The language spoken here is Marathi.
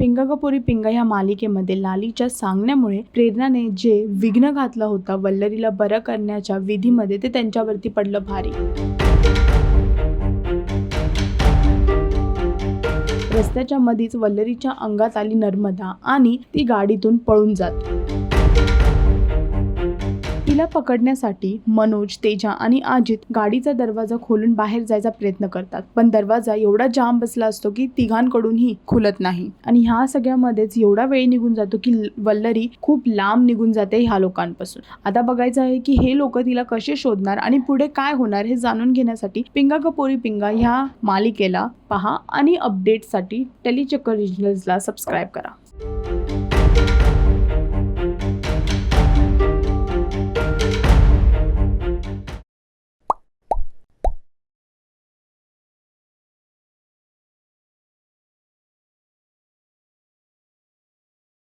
पिंगा कपोरी पिंगा या मालिकेमध्ये लालीच्या सांगण्यामुळे प्रेरणाने जे विघ्न घातलं होतं वल्लरीला बरं करण्याच्या विधीमध्ये ते त्यांच्यावरती पडलं भारी। रस्त्याच्या मधीच वल्लरीच्या अंगात आली नर्मदा आणि ती गाडीतून पळून जाते। तिला पकडण्यासाठी मनोज, तेजा आणि अजित गाडीचा दरवाजा खोलून बाहेर जायचा प्रयत्न करतात, पण दरवाजा एवढा जाम बसला असतो की तिघांकडूनही खुलत नाही आणि ह्या सगळ्यामध्येच एवढा वेळ निघून जातो की वल्लरी खूप लांब निघून जाते ह्या लोकांपासून। आता बघायचं आहे की हे लोक तिला कसे शोधणार आणि पुढे काय होणार हे जाणून घेण्यासाठी पिंगा कपोरी पिंगा ह्या मालिकेला पहा आणि अपडेटसाठी टेलीचक्कर ओरिजिनल्सला सबस्क्राईब करा।